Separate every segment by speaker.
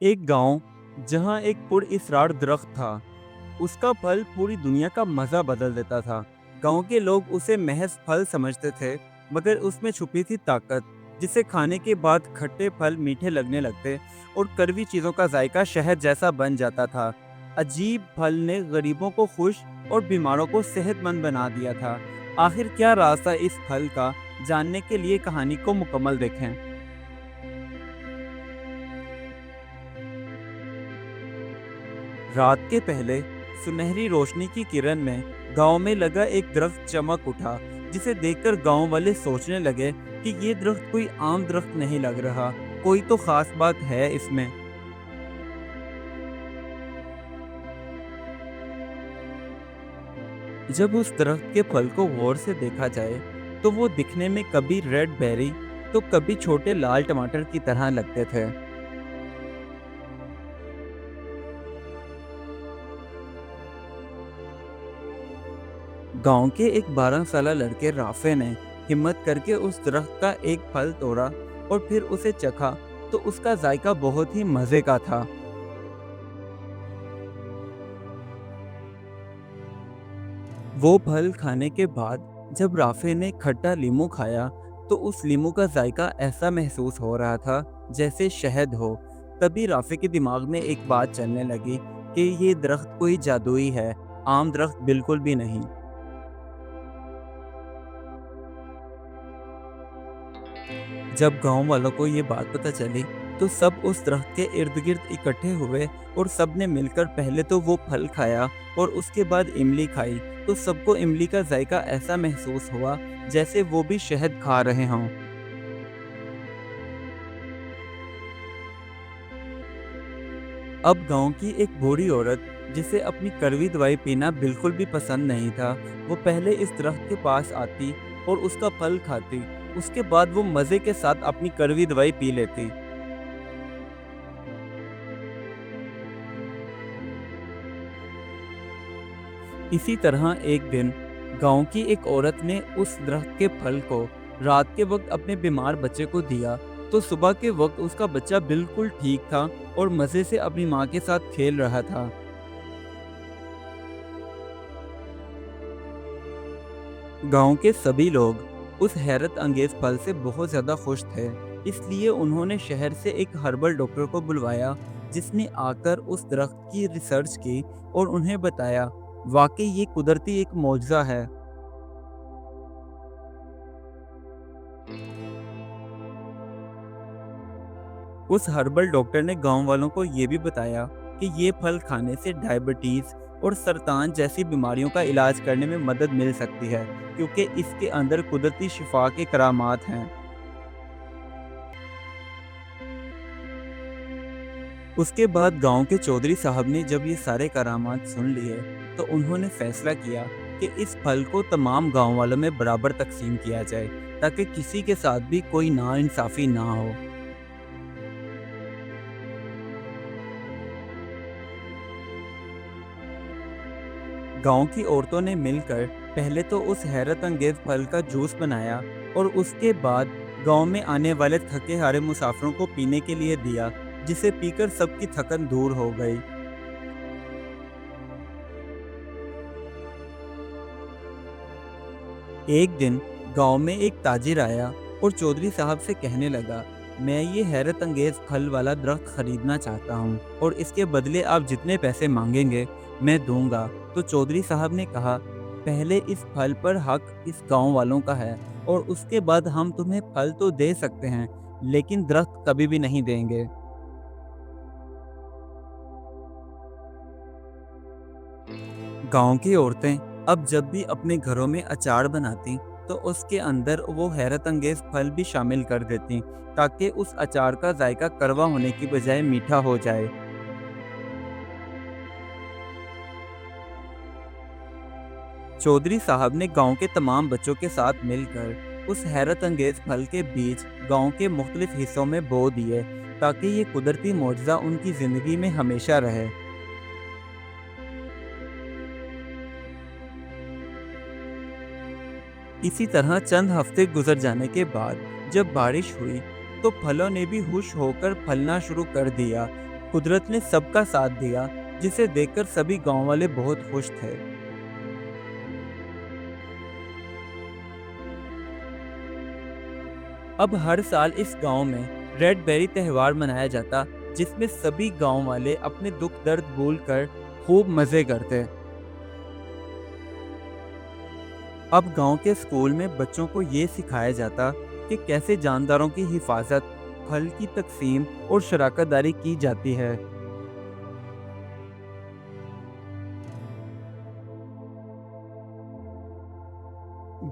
Speaker 1: एक गांव जहां एक पुरइसरार दरख्त था। उसका फल पूरी दुनिया का मजा बदल देता था। गांव के लोग उसे महज फल समझते थे, मगर उसमें छुपी थी ताकत, जिसे खाने के बाद खट्टे फल मीठे लगने लगते और कड़वी चीजों का जायका शहद जैसा बन जाता था। अजीब फल ने गरीबों को खुश और बीमारों को सेहतमंद बना दिया था। आखिर क्या राज था इस फल का? जानने के लिए कहानी को मुकम्मल देखें। रात के पहले सुनहरी रोशनी की किरण में गांव में लगा एक दरख्त चमक उठा, जिसे देखकर गांव वाले सोचने लगे कि ये दरख्त कोई आम दरख्त नहीं लग रहा, कोई तो खास बात है इसमें। जब उस दरख्त के फल को गौर से देखा जाए तो वो दिखने में कभी रेड बेरी तो कभी छोटे लाल टमाटर की तरह लगते थे। गांव के एक 12 साला लड़के राफे ने हिम्मत करके उस दरख्त का एक फल तोड़ा और फिर उसे चखा, तो उसका जायका बहुत ही मजे का था। वो फल खाने के बाद जब राफे ने खट्टा लीमू खाया, तो उस लीमू का जायका ऐसा महसूस हो रहा था जैसे शहद हो। तभी राफे के दिमाग में एक बात चलने लगी कि ये दरख्त कोई जादुई है, आम दरख्त बिल्कुल भी नहीं। जब गांव वालों को ये बात पता चली, तो सब उस दरख्त के इर्द गिर्द इकट्ठे हुए और सबने मिलकर पहले तो वो फल खाया और उसके बाद इमली खाई। तो सबको इमली का जायका ऐसा महसूस हुआ जैसे वो भी शहद खा रहे हों। अब गांव की एक बूढ़ी औरत, जिसे अपनी कड़वी दवाई पीना बिल्कुल भी पसंद नहीं था, वो पहले इस दरख्त के पास आती और उसका फल खाती। उसके बाद वो मज़े के साथ अपनी कड़वी दवाई पी लेती। इसी तरह एक दिन गांव की एक औरत ने उस दरख्त के फल को रात के वक्त अपने बीमार बच्चे को दिया। तो सुबह के वक्त उसका बच्चा बिल्कुल ठीक था और मज़े से अपनी माँ के साथ खेल रहा था। गांव के सभी लोग उस हैरत अंगेज फल से बहुत ज़्यादा खुश थे। इसलिए उन्होंने शहर से एक हर्बल डॉक्टर को बुलवाया, जिसने आकर उस दरख्त की रिसर्च की और उन्हें बताया वाकई ये कुदरती एक मौजज़ा है। उस हर्बल डॉक्टर ने गांव वालों को ये भी बताया कि ये फल खाने से डायबिटीज और सरतान जैसी बीमारियों का इलाज करने में मदद मिल सकती है, क्योंकि इसके अंदर कुदरती शिफा के करामात हैं। उसके बाद गांव के चौधरी साहब ने जब ये सारे करामात सुन लिए, तो उन्होंने फैसला किया कि इस फल को तमाम गांव वालों में बराबर तकसीम किया जाए, ताकि किसी के साथ भी कोई नाइंसाफी ना हो। गांव की औरतों ने मिलकर पहले तो उस हैरत अंगेज फल का जूस बनाया और उसके बाद गांव में आने वाले थके हारे मुसाफिरों को पीने के लिए दिया, जिसे पीकर सबकी थकन दूर हो गई। एक दिन गांव में एक ताजिर आया और चौधरी साहब से कहने लगा, मैं ये हैरत अंगेज फल वाला दरख्त खरीदना चाहता हूँ और इसके बदले आप जितने पैसे मांगेंगे मैं दूंगा। तो चौधरी साहब ने कहा, पहले इस फल पर हक इस गांव वालों का है और उसके बाद हम तुम्हें फल तो दे सकते हैं, लेकिन दरख्त कभी भी नहीं देंगे। गांव की औरतें अब जब भी अपने घरों में अचार बनाती, तो उसके अंदर वो हैरत अंगेज फल भी शामिल कर देती, ताकि उस अचार का जायका कड़वा होने की बजाय मीठा हो जाए। चौधरी साहब ने गांव के तमाम बच्चों के साथ मिलकर उस हैरत अंगेज फल के बीज गांव के मुख्तलिफ हिस्सों में बो दिए, ताकि ये कुदरती मौजज़ा उनकी ज़िंदगी में हमेशा रहे। इसी तरह चंद हफ्ते गुजर जाने के बाद जब बारिश हुई, तो फलों ने भी खुश होकर फलना शुरू कर दिया। قدرت نے سب کا ساتھ دیا، جسے دیکھ کر سبھی گاؤں والے بہت خوش تھے۔ اب ہر سال اس گاؤں میں ریڈ بیری تہوار منایا جاتا، جس میں سبھی گاؤں والے اپنے دکھ درد بھول کر خوب مزے کرتے۔ اب گاؤں کے اسکول میں بچوں کو یہ سکھایا جاتا کہ کیسے جانداروں کی حفاظت، پھل کی تقسیم اور شراکت داری کی جاتی ہے۔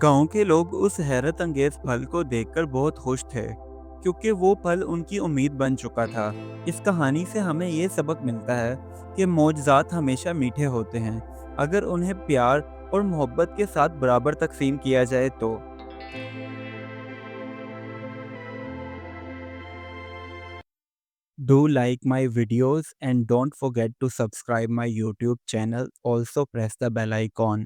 Speaker 1: گاؤں کے لوگ اس حیرت انگیز پھل کو دیکھ کر بہت خوش تھے، کیونکہ وہ پھل ان کی امید بن چکا تھا۔ اس کہانی سے ہمیں یہ سبق ملتا ہے کہ معجزات ہمیشہ میٹھے ہوتے ہیں، اگر انہیں پیار اور محبت کے ساتھ برابر تقسیم کیا جائے تو۔ Do like my videos and don't forget to subscribe my YouTube channel. Also press the bell icon.